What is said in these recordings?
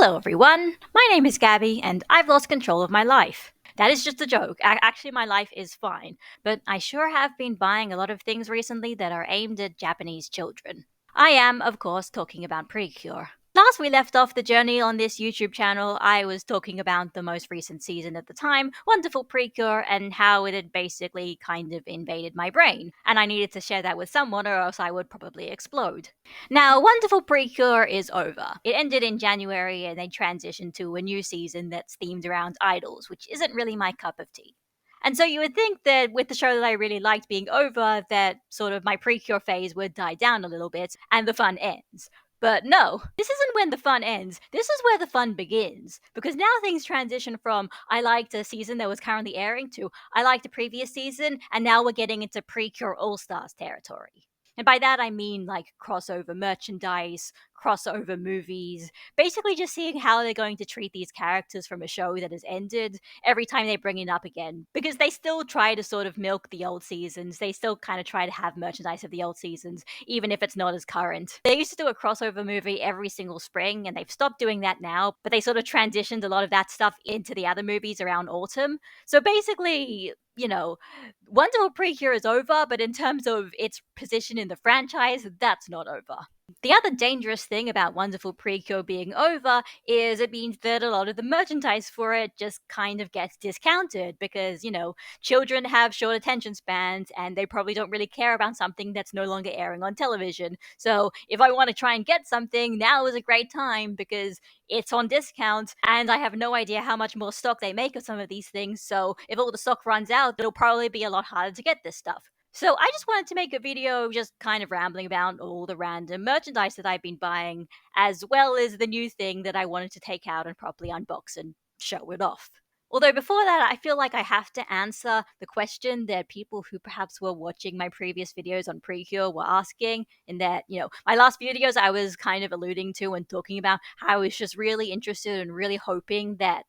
Hello, everyone. My name is Gabby, and I've lost control of my life. That is just a joke. Actually, my life is fine, but I sure have been buying a lot of things recently that are aimed at Japanese children. I am, of course, talking about Precure. Last we left off the journey on this YouTube channel, I was talking about the most recent season at the time, Wonderful Precure, and how it had basically kind of invaded my brain, and I needed to share that with someone or else I would probably explode. Now, Wonderful Precure is over. It ended in January and they transitioned to a new season that's themed around idols, which isn't really my cup of tea. And so you would think that with the show that I really liked being over, that sort of my Precure phase would die down a little bit and the fun ends. But no, this isn't when the fun ends. This is where the fun begins. Because now things transition from I liked a season that was currently airing to I liked the previous season, and now we're getting into Precure All Stars territory. And by that I mean like crossover merchandise, crossover movies, basically just seeing how they're going to treat these characters from a show that has ended every time they bring it up again. Because they still try to sort of milk the old seasons, they still kind of try to have merchandise of the old seasons, even if it's not as current. They used to do a crossover movie every single spring, and they've stopped doing that now, but they sort of transitioned a lot of that stuff into the other movies around autumn. So basically, Wonderful Precure is over, but in terms of its position in the franchise, that's not over. The other dangerous thing about Wonderful Precure being over is it means that a lot of the merchandise for it just kind of gets discounted because, children have short attention spans and they probably don't really care about something that's no longer airing on television. So if I want to try and get something, now is a great time because it's on discount and I have no idea how much more stock they make of some of these things. So if all the stock runs out, it'll probably be a lot harder to get this stuff. So I just wanted to make a video just kind of rambling about all the random merchandise that I've been buying, as well as the new thing that I wanted to take out and properly unbox and show it off. Although before that, I feel like I have to answer the question that people who perhaps were watching my previous videos on Precure were asking, in that, my last videos I was kind of alluding to and talking about how I was just really interested and really hoping that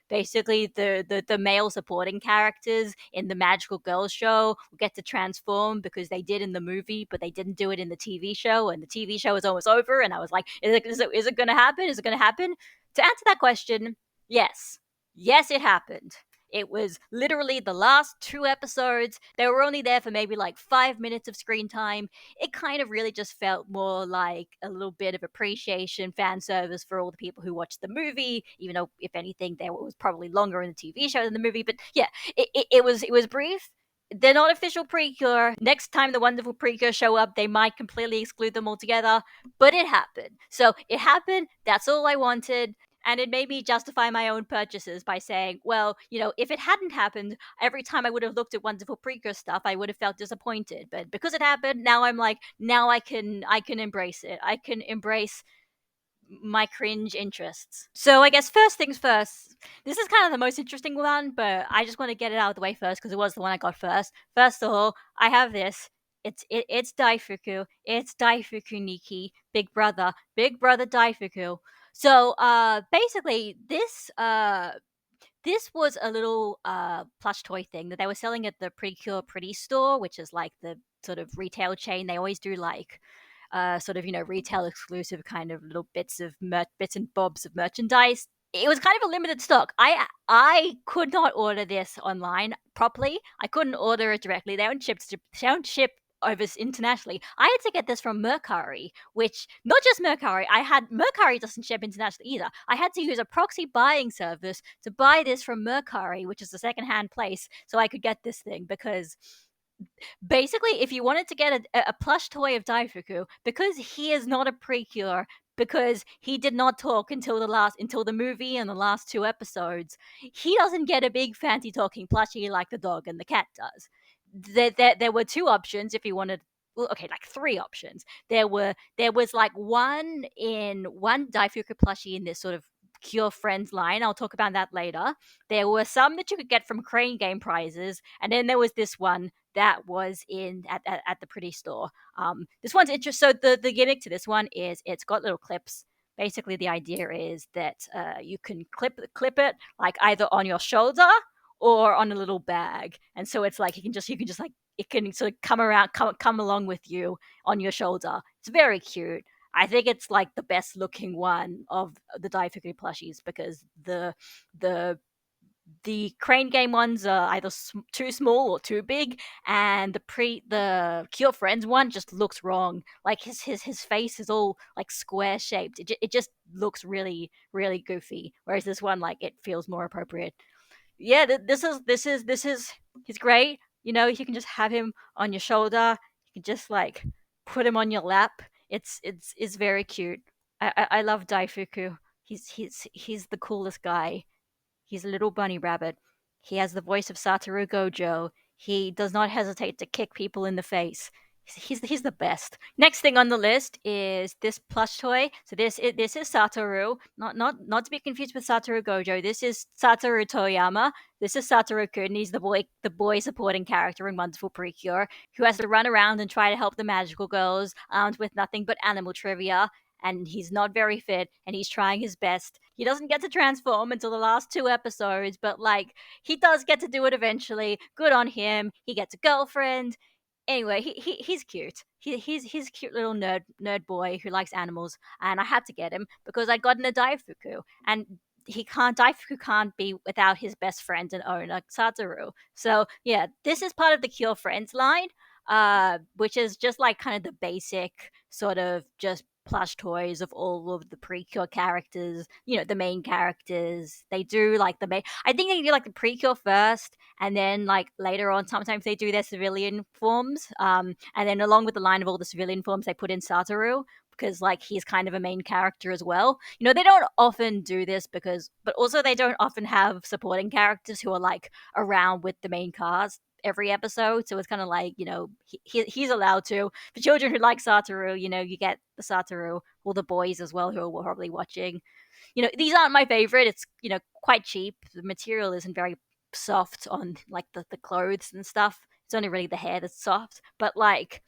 basically the male supporting characters in the Magical Girls show will get to transform because they did in the movie, but they didn't do it in the TV show, and the TV show is almost over, and I was like, is it going to happen? Is it going to happen? To answer that question, yes. Yes, it happened. It was literally the last 2 episodes. They were only there for maybe like 5 minutes of screen time. It kind of really just felt more like a little bit of appreciation, fan service for all the people who watched the movie, even though, if anything, there was probably longer in the TV show than the movie. But yeah, it was brief. They're not official Precure. Next time the Wonderful Precure show up, they might completely exclude them altogether. But it happened. So it happened. That's all I wanted. And it made me justify my own purchases by saying, well, if it hadn't happened, every time I would have looked at Wonderful Precure stuff, I would have felt disappointed. But because it happened, now I'm like, now I can embrace it. I can embrace my cringe interests. So I guess first things first, this is kind of the most interesting one, but I just want to get it out of the way first because it was the one I got first. First of all, I have this. It's Daifuku. It's Daifuku Nikki, Big Brother Daifuku. So basically this was a little plush toy thing that they were selling at the Precure Pretty store, which is like the sort of retail chain. They always do like sort of retail exclusive kind of little bits and bobs of merchandise. It was kind of a limited stock. I could not order this online properly. I couldn't order it directly. They don't ship over internationally. I had to get this from Mercari, which not just Mercari. Mercari doesn't ship internationally either. I had to use a proxy buying service to buy this from Mercari, which is a secondhand place, so I could get this thing because basically, if you wanted to get a plush toy of Daifuku, because he is not a Precure, because he did not talk until the movie and the last 2 episodes, he doesn't get a big fancy talking plushie like the dog and the cat does. There were 2 options if you wanted. Well, okay, like 3 options. There was like one Daifuku plushie in this sort of Cure Friends line. I'll talk about that later. There were some that you could get from Crane Game prizes, and then there was this one that was at the Pretty store. This one's interesting. So the gimmick to this one is it's got little clips. Basically, the idea is that you can clip it like either on your shoulder or on a little bag, and so it's like you can just like it can sort of come along with you on your shoulder. It's very cute. I think it's like the best looking one of the Daifuku plushies because the the crane game ones are either too small or too big, and the Cure Friends one just looks wrong. Like his face is all like square shaped. It just looks really goofy. Whereas this one, like, it feels more appropriate. Yeah, this is he's great. You know, you can just have him on your shoulder. You can just like put him on your lap. It's very cute. I love Daifuku. He's the coolest guy. He's a little bunny rabbit. He has the voice of Satoru Gojo. He does not hesitate to kick people in the face. He's the best. Next thing on the list is this plush toy. So this is Satoru, not to be confused with Satoru Gojo. This is Satoru Toyama. This is Satoru Kun. He's the boy supporting character in Wonderful Precure, who has to run around and try to help the magical girls, armed with nothing but animal trivia, and he's not very fit, and he's trying his best. He doesn't get to transform until the last two episodes, but like, he does get to do it eventually. Good on him. He gets a girlfriend. Anyway, he's cute. He's a cute little nerd boy who likes animals, and I had to get him because I'd gotten a Daifuku, and Daifuku can't be without his best friend and owner, Satoru. So yeah, this is part of the Cure Friends line, which is just like kind of the basic sort of just plush toys of all of the Precure characters, the main characters. They do like the main. I think they do like the Precure first, and then like later on, sometimes they do their civilian forms. And then along with the line of all the civilian forms, they put in Satoru because like he's kind of a main character as well. They don't often do this but also they don't often have supporting characters who are like around with the main cast every episode. So it's kind of like, he's allowed to. For children who like Satoru, you get the Satoru, or the boys as well who are probably watching. These aren't my favorite. It's, quite cheap. The material isn't very soft on like the clothes and stuff. It's only really the hair that's soft. But like,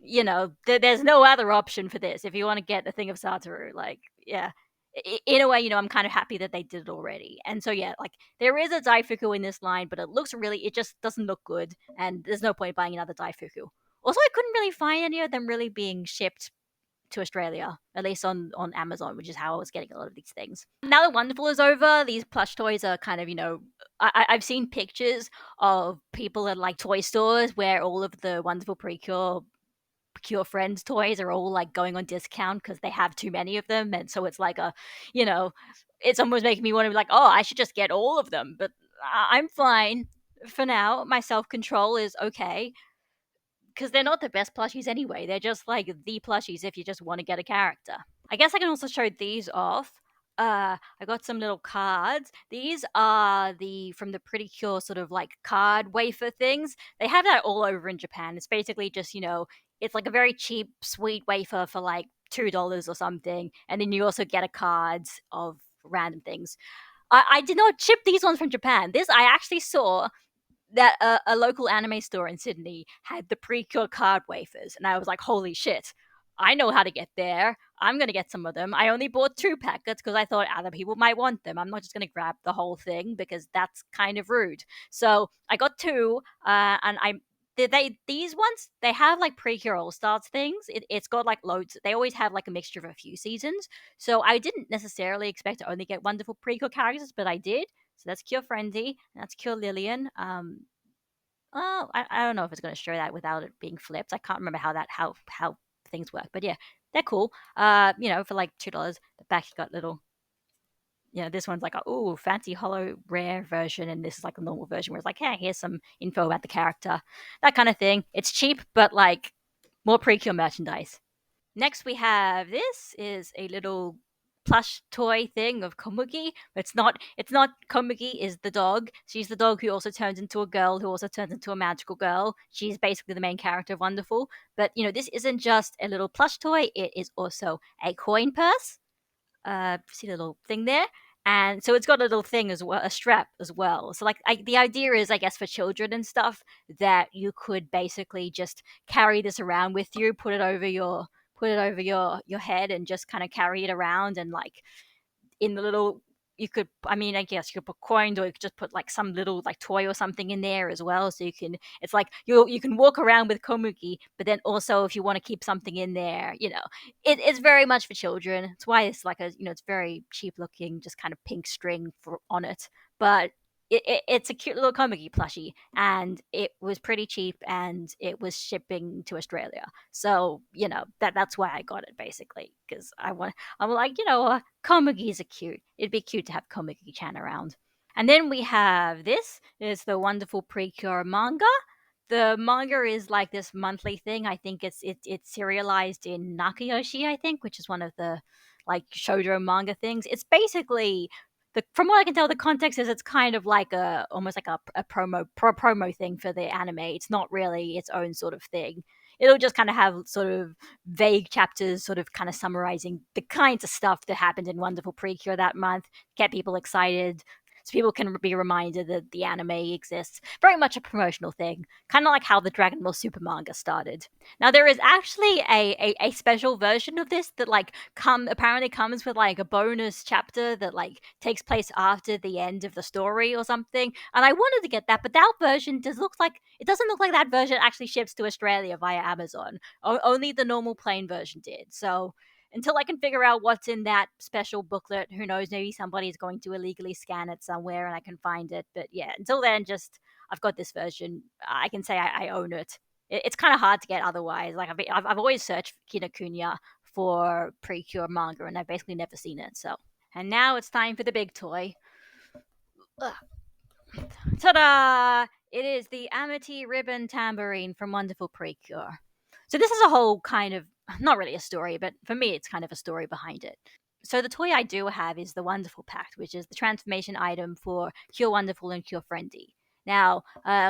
there's no other option for this. If you want to get the thing of Satoru, like, yeah. In a way, I'm kind of happy that they did it already. And so, yeah, like, there is a Daifuku in this line, but it just doesn't look good, and there's no point buying another Daifuku. Also, I couldn't really find any of them really being shipped to Australia, at least on Amazon, which is how I was getting a lot of these things. Now that Wonderful is over, these plush toys are kind of, I've seen pictures of people at like toy stores where all of the Wonderful Precure Friends toys are all like going on discount because they have too many of them, and so it's like you know, it's almost making me want to be like, oh, I should just get all of them, but I'm fine for now. My self control is okay because they're not the best plushies anyway. They're just like the plushies if you just want to get a character. I guess I can also show these off. I got some little cards. These are the from the Pretty Cure sort of like card wafer things. They have that all over in Japan. It's basically just, it's like a very cheap sweet wafer for like $2 or something, and then you also get a cards of random things. I did not ship these ones from Japan. This I actually saw that a local anime store in Sydney had the Precure card wafers, and I was like, holy shit. I know how to get there. I'm going to get some of them. I only bought 2 packets because I thought other people might want them. I'm not just going to grab the whole thing because that's kind of rude. So I got 2, and these ones, they have like Precure All Stars things. It's got like loads. They always have like a mixture of a few seasons. So I didn't necessarily expect to only get Wonderful Precure characters, but I did. So that's Cure Frenzy, and that's Cure Lillian. Oh, I don't know if it's going to show that without it being flipped. I can't remember how things work, but yeah, they're cool. For like $2, the back you got little. This one's like a fancy hollow rare version, and this is like a normal version where it's like, hey, here's some info about the character, that kind of thing. It's cheap, but like more Precure merchandise. Next, we have this is a little plush toy thing of Komugi. It's not Komugi is the dog. She's the dog who also turns into a girl, who also turns into a magical girl. She's basically the main character of Wonderful. But this isn't just a little plush toy, it is also a coin purse. See the little thing there? And so it's got a little thing as well, a strap as well. So like the idea is, I guess, for children and stuff, that you could basically just carry this around with you, put it over your head, and just kind of carry it around, and like in the little you could, I mean, I guess you could put coins, or you could just put like some little like toy or something in there as well. So you can, it's like you can walk around with komugi, but then also if you want to keep something in there, it's very much for children. It's why it's like a, it's very cheap looking, just kind of pink string on it. But it's a cute little komugi plushie, and it was pretty cheap, and it was shipping to Australia. So that's why I got it basically, because I'm like, komugis are cute. It'd be cute to have Komugi-chan around. And then we have this is the Wonderful Precure manga. The manga is like this monthly thing. I think it's serialized in Nakayoshi, I think, which is one of the like shoujo manga things. It's basically from what I can tell, the context is it's kind of like almost like a promo thing for the anime. It's not really its own sort of thing. It'll just kind of have sort of vague chapters, sort of kind of summarizing the kinds of stuff that happened in Wonderful Precure that month, get people excited, so people can be reminded that the anime exists. Very much a promotional thing, kind of like how the Dragon Ball Super manga started. Now there is actually a special version of this that like apparently comes with like a bonus chapter that like takes place after the end of the story or something. And I wanted to get that, but that version it doesn't look like that version actually ships to Australia via Amazon. Only the normal plain version did. So until I can figure out what's in that special booklet, who knows? Maybe somebody's going to illegally scan it somewhere and I can find it. But yeah, until then, just I've got this version. I can say I own it. It's kind of hard to get otherwise. Like I've always searched Kinokuniya for Precure manga, and I've basically never seen it. So, and now it's time for the big toy. Ugh. Ta-da! It is the Amity Ribbon Tambourine from Wonderful Precure. So this is a whole kind of, not really a story, but for me it's kind of a story behind it. So the toy I do have is the Wonderful Pact, which is the transformation item for Cure Wonderful and Cure Friendly. Now,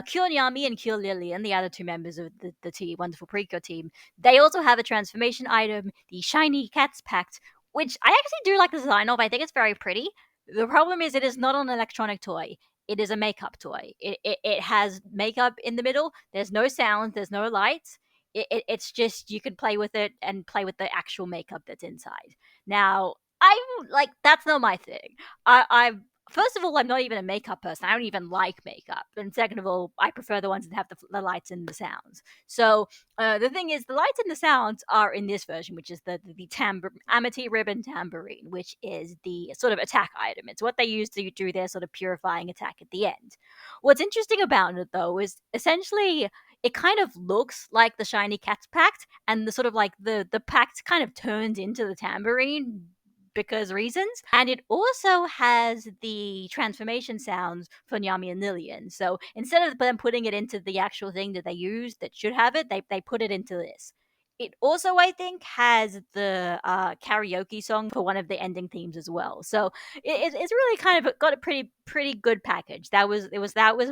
Cure Nyami and Cure Lillian, the other two members of the Wonderful Precure team, they also have a transformation item, the Shiny Cats Pact, which I actually do like the design of. I think it's very pretty. The problem is it is not an electronic toy. It is a makeup toy. It has makeup in the middle. There's no sound. There's no lights. It's just you could play with it and play with the actual makeup that's inside. Now, I'm like, that's not my thing. I First of all, I'm not even a makeup person. I don't even like makeup. And second of all, I prefer the ones that have the lights and the sounds. So the thing is, the lights and the sounds are in this version, which is the Amity Ribbon Tambourine, which is the sort of attack item. It's what they use to do their sort of purifying attack at the end. What's interesting about it, though, is essentially it kind of looks like the Shiny Cats Pact, and the sort of like the pact kind of turns into the tambourine because reasons. And it also has the transformation sounds for Nyami and Lillian. So instead of them putting it into the actual thing that they use that should have it, they put it into this. It also, I think, has the karaoke song for one of the ending themes as well. So it's really kind of got a pretty good package. That was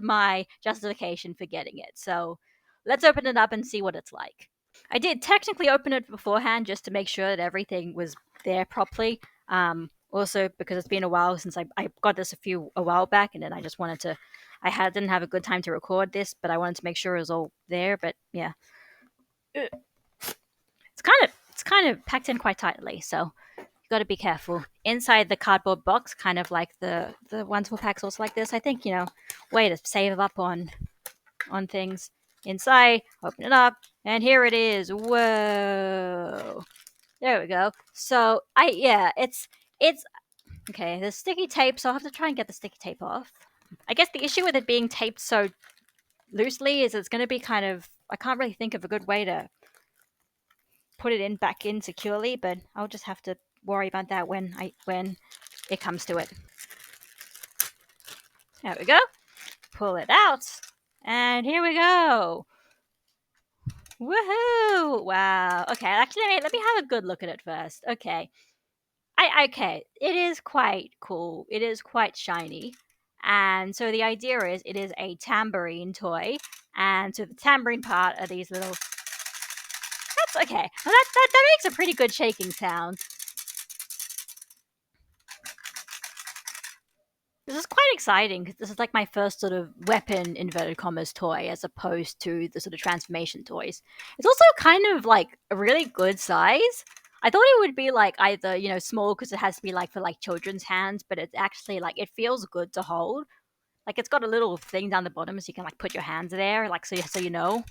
my justification for getting it. So let's open it up and see what it's like. I did technically open it beforehand just to make sure that everything was there properly. Also, because it's been a while since I got this a while back, and then I just wanted to. Didn't have a good time to record this, but I wanted to make sure it was all there. But yeah, it's kind of packed in quite tightly, so you got to be careful. Inside the cardboard box, kind of like the Wonderful packs, also like this. I think way to save up on things. Inside, open it up, and here it is. Whoa. There we go. So it's okay. There's sticky tape, so I'll have to try and get the sticky tape off. I guess the issue with it being taped so loosely is it's going to be kind of. I can't really think of a good way to put it back in securely, but I'll just have to worry about that when it comes to it. There we go. Pull it out, and here we go. Woohoo! Wow. Okay, actually, let me have a good look at it first. Okay. Okay, it is quite cool. It is quite shiny. And so the idea is it is a tambourine toy. And so the tambourine part are these little. That's okay. Well, that makes a pretty good shaking sound. This is quite exciting because this is like my first sort of weapon inverted commas toy as opposed to the sort of transformation toys. It's also kind of like a really good size. I thought it would be like either, small because it has to be like for like children's hands, but it's actually like it feels good to hold. Like it's got a little thing down the bottom so you can like put your hands there, like so you know.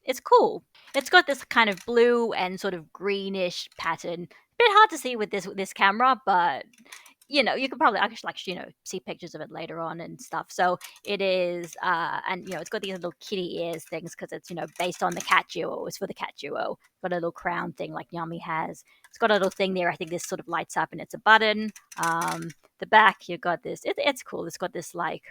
It's cool. It's got this kind of blue and sort of greenish pattern. Bit hard to see with this camera, but you can probably actually like see pictures of it later on and stuff. So it is, and it's got these little kitty ears things because it's based on the cat duo. It's for the cat duo. Got a little crown thing like Yami has. It's got a little thing there. I think this sort of lights up and it's a button. The back you've got this. It's cool. It's got this like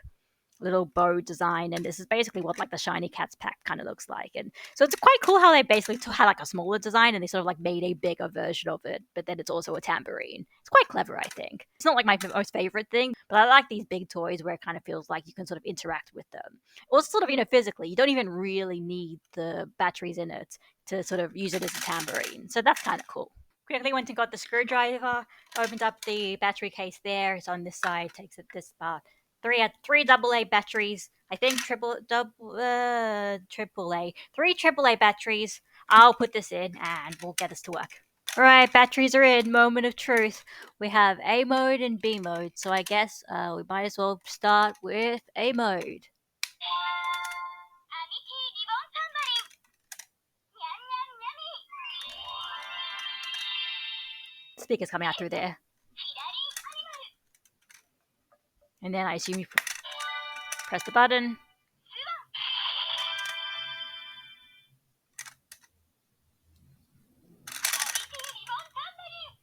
little bow design, and this is basically what like the shiny cats pack kind of looks like. And so it's quite cool how they basically had like a smaller design and they sort of like made a bigger version of it, but then it's also a tambourine. It's quite clever, I think. It's not like my most favorite thing, but I like these big toys where it kind of feels like you can sort of interact with them. Also sort of physically, you don't even really need the batteries in it to sort of use it as a tambourine, so that's kind of cool. Quickly went and got the screwdriver, opened up the battery case there. It's on this side, takes it this far. Three AA batteries. I think triple A. Three AAA batteries. I'll put this in and we'll get this to work. Alright, batteries are in. Moment of truth. We have A mode and B mode, so I guess we might as well start with A mode. Speakers coming out through there. And then I assume you press the button.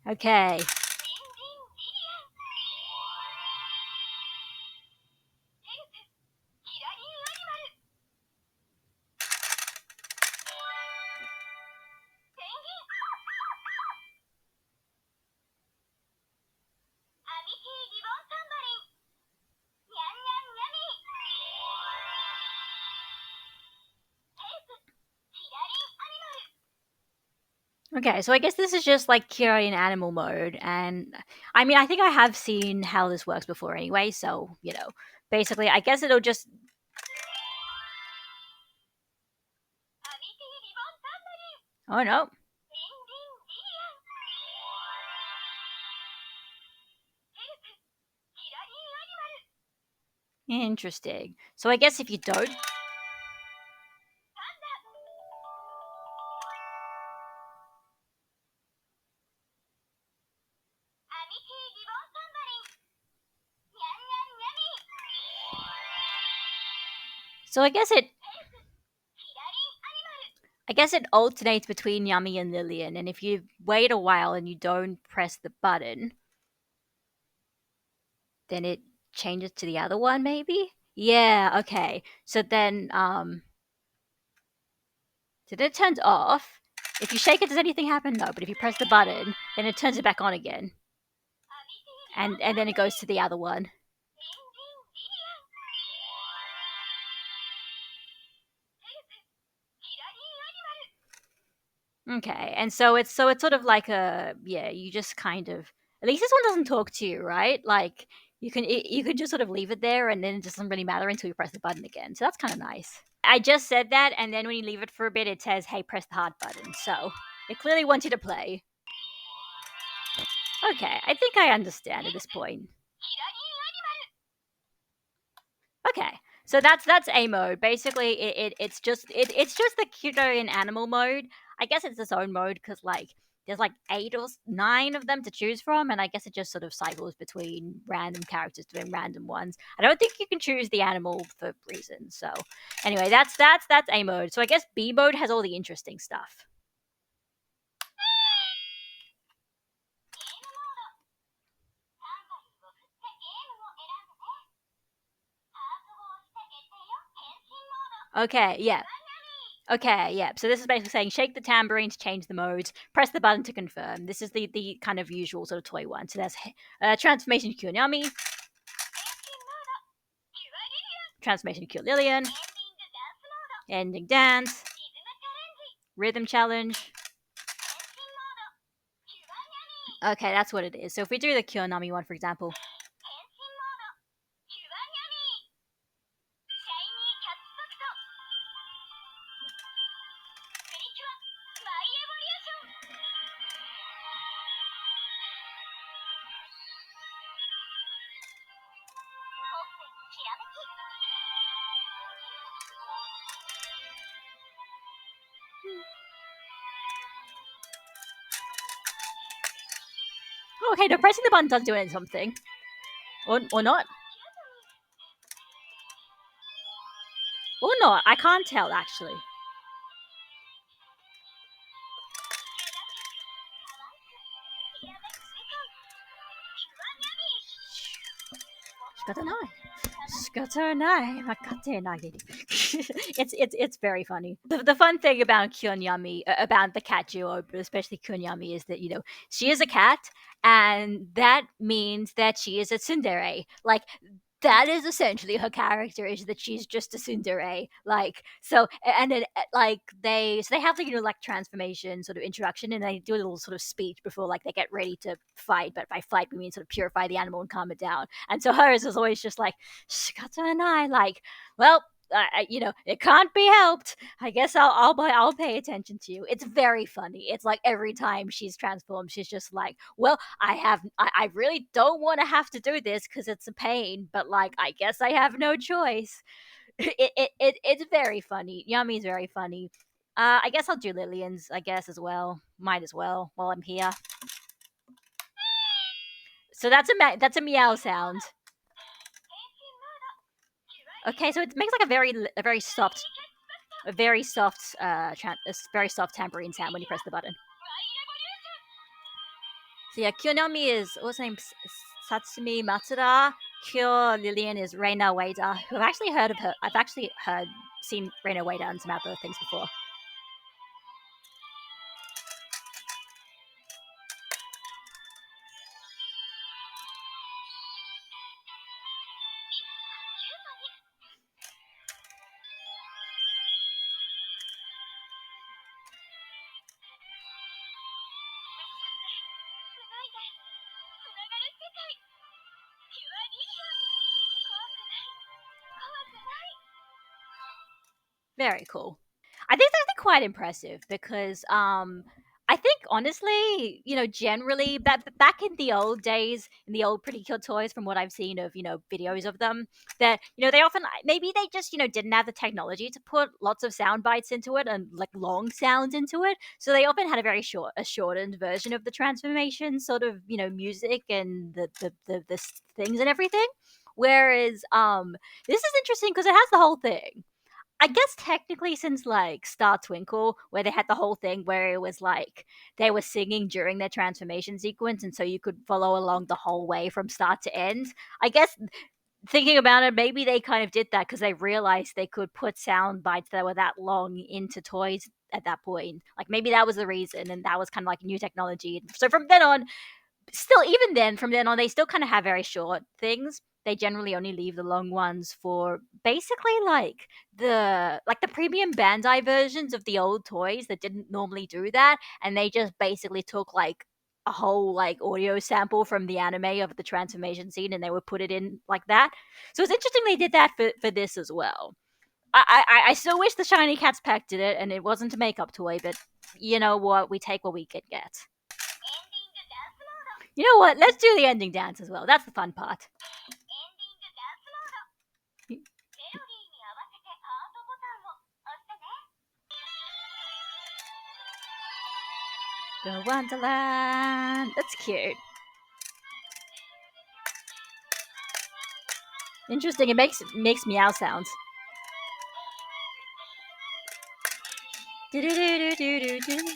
Okay. Okay, so I guess this is just like Kira in animal mode, and I mean, I think I have seen how this works before anyway, so, basically, I guess it'll just. Oh no. Interesting. So I guess if you don't. So I guess it alternates between Yummy and Lillian, and if you wait a while and you don't press the button, then it changes to the other one, maybe? Yeah, okay. So then it turns off. If you shake it, does anything happen? No, but if you press the button, then it turns it back on again. And then it goes to the other one. Okay, and so it's sort of like you just kind of, at least this one doesn't talk to you, right? Like you can just sort of leave it there, and then it doesn't really matter until you press the button again. So that's kind of nice. I just said that, and then when you leave it for a bit, it says, "Hey, press the hard button." So it clearly wants you to play. Okay, I think I understand at this point. Okay, so that's A mode. Basically, it's just the Cutarian animal mode. I guess it's its own mode because like there's like 8 or 9 of them to choose from, and I guess it just sort of cycles between random characters doing random ones. I don't think you can choose the animal for reasons. So anyway, that's A mode. So I guess B mode has all the interesting stuff. Okay, yeah. Okay, yeah. So this is basically saying shake the tambourine to change the modes, press the button to confirm. This is the kind of usual sort of toy one. So there's transformation to Kyonyami, transformation to Cure Lillian, ending dance, rhythm challenge. Okay, that's what it is. So if we do the Kyonyami one, for example. Okay, no, pressing the button does do something. Or not. Or not. I can't tell, actually. It's very funny. The fun thing about Kunyami, about the cat duo, but especially Kunyami, is that she is a cat, and that means that she is a tsundere. Like, that is essentially her character, is that she's just a tsundere. Like, so, and then like they have like like transformation sort of introduction, and they do a little sort of speech before like they get ready to fight. But by fight we mean sort of purify the animal and calm it down. And so hers is always just like Shikata and I, like, well, it can't be helped. I guess I'll pay attention to you. It's very funny. It's like every time she's transformed, she's just like, well, I really don't want to have to do this because it's a pain, but like I guess I have no choice. It's very funny. Yami's very funny. I guess I'll do Lillian's. I guess as well. Might as well while I'm here. So that's a meow sound. Okay, so it makes like a very soft very soft tambourine sound when you press the button. So yeah, Kyonomi is what's her name? Satsumi Matsuda. Kyo Lillian is Reina Ueda, who I've actually heard of her. I've actually seen Reina Ueda and some other things before. Very cool. I think that's quite impressive because I think honestly, generally back in the old days, in the old Pretty Cure toys, from what I've seen of videos of them, that they often, maybe they just didn't have the technology to put lots of sound bites into it and like long sounds into it, so they often had a shortened version of the transformation sort of music and the things and everything. Whereas this is interesting because it has the whole thing. I guess technically, since like Star Twinkle, where they had the whole thing where it was like they were singing during their transformation sequence, and so you could follow along the whole way from start to end. I guess thinking about it, maybe they kind of did that because they realized they could put sound bites that were that long into toys at that point. Like maybe that was the reason, and that was kind of like new technology. So from then on, still, even then, from then on, they still kind of have very short things. They generally only leave the long ones for basically like the premium Bandai versions of the old toys that didn't normally do that, and they just basically took like a whole like audio sample from the anime of the transformation scene, and they would put it in like that. So it's interesting they did that for this as well. I still wish the Shiny Cats pack did it, and it wasn't a makeup toy, but you know what? We take what we can get. You know what? Let's do the ending dance as well. That's the fun part. Go Wonderland. That's cute. Interesting. It makes meow sounds. Do-do-do-do-do-do.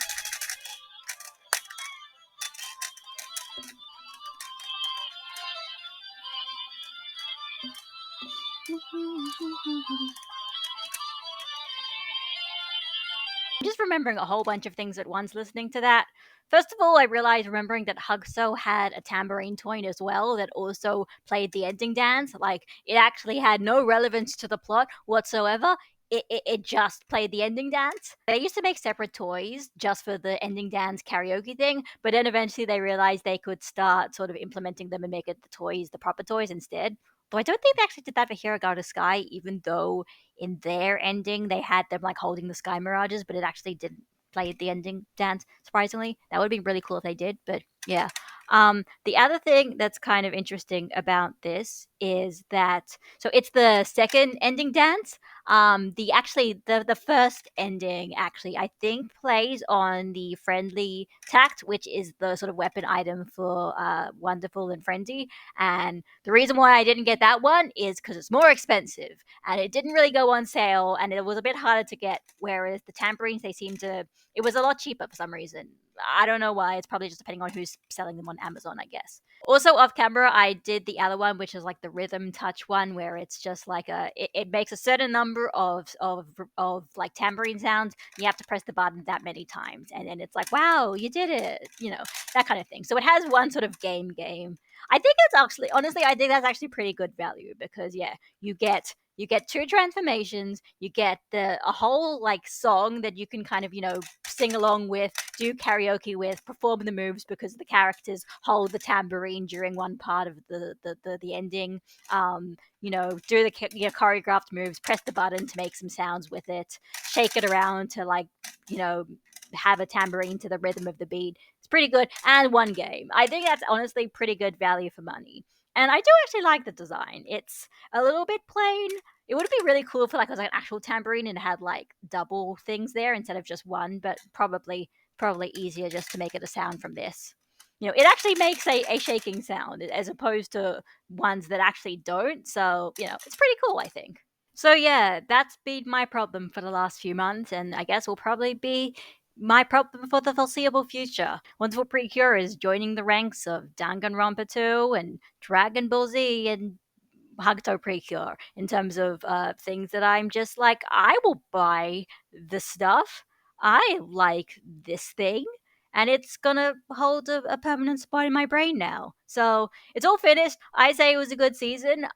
I'm just remembering a whole bunch of things at once listening to that. First of all, I realized remembering that Hugso had a tambourine toy as well that also played the ending dance. Like, it actually had no relevance to the plot whatsoever. It just played the ending dance. They used to make separate toys just for the ending dance karaoke thing, but then eventually they realized they could start sort of implementing them and make it the proper toys instead. Though I don't think they actually did that for Hiragata Sky, even though in their ending they had them like holding the sky mirages, but it actually didn't play the ending dance. Surprisingly, that would be really cool if they did. But Yeah. The other thing that's kind of interesting about this is that so it's the second ending dance. The first ending actually I think plays on the friendly tact, which is the sort of weapon item for Wonderful and Frenzy. And the reason why I didn't get that one is because it's more expensive and it didn't really go on sale and it was a bit harder to get. Whereas the tambourines, they seem to it was a lot cheaper for some reason. I don't know why. It's probably just depending on who's selling them on Amazon, I guess. Also, off camera, I did the other one, which is like the rhythm touch one, where it's just like it makes a certain number of like tambourine sounds. You have to press the button that many times, and then it's like, wow, you did it, that kind of thing. So it has one sort of game. I think it's actually, honestly, I think that's actually pretty good value because yeah, you get two transformations, you get a whole like song that you can kind of sing along with, do karaoke with, perform the moves because the characters hold the tambourine during one part of the ending. Do the choreographed moves, press the button to make some sounds with it, shake it around to like you know have a tambourine to the rhythm of the beat. It's pretty good, and one game. I think that's honestly pretty good value for money. And I do actually like the design. It's a little bit plain. It would be really cool if like it was like an actual tambourine and it had like double things there instead of just one, but probably easier just to make it a sound from this. It actually makes a shaking sound as opposed to ones that actually don't. So, it's pretty cool, I think. So yeah, that's been my problem for the last few months, and I guess will probably be my problem for the foreseeable future. Wonderful Precure is joining the ranks of Danganronpa 2 and Dragon Ball Z and Hagto Precure in terms of things that I'm just like, I will buy the stuff. I like this thing. And it's gonna hold a permanent spot in my brain now. So it's all finished. I say it was a good season.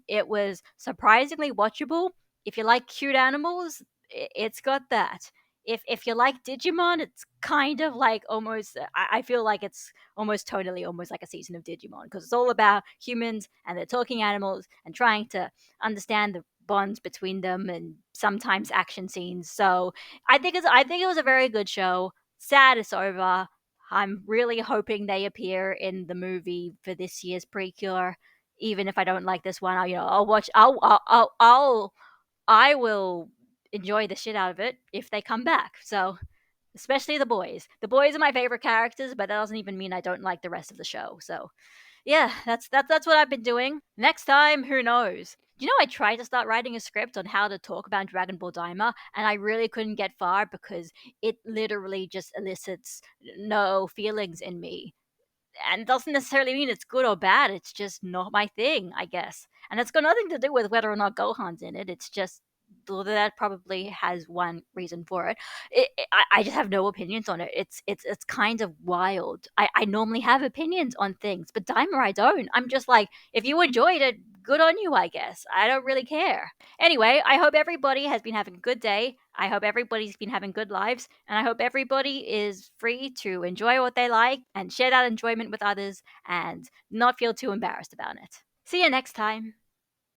It was surprisingly watchable. If you like cute animals, it's got that. If you like Digimon, it's kind of like almost. I feel like it's almost totally almost like a season of Digimon because it's all about humans and they're talking animals and trying to understand the bonds between them and sometimes action scenes. So I think it was a very good show. Sad it's over. I'm really hoping they appear in the movie for this year's Precure. Even if I don't like this one, I'll watch. I will enjoy the shit out of it if they come back. So especially the boys. The boys are my favorite characters, but that doesn't even mean I don't like the rest of the show. So, yeah, that's what I've been doing. Next time, who knows? I tried to start writing a script on how to talk about Dragon Ball Daima, and I really couldn't get far because it literally just elicits no feelings in me and doesn't necessarily mean it's good or bad. It's just not my thing, I guess. And it's got nothing to do with whether or not Gohan's in it. It's just that probably has one reason for it. I just have no opinions on it. It's kind of wild. I normally have opinions on things, but Dimer I don't. I'm just like, if you enjoyed it, good on you, I guess. I don't really care. Anyway, I hope everybody has been having a good day. I hope everybody's been having good lives. And I hope everybody is free to enjoy what they like and share that enjoyment with others and not feel too embarrassed about it. See you next time.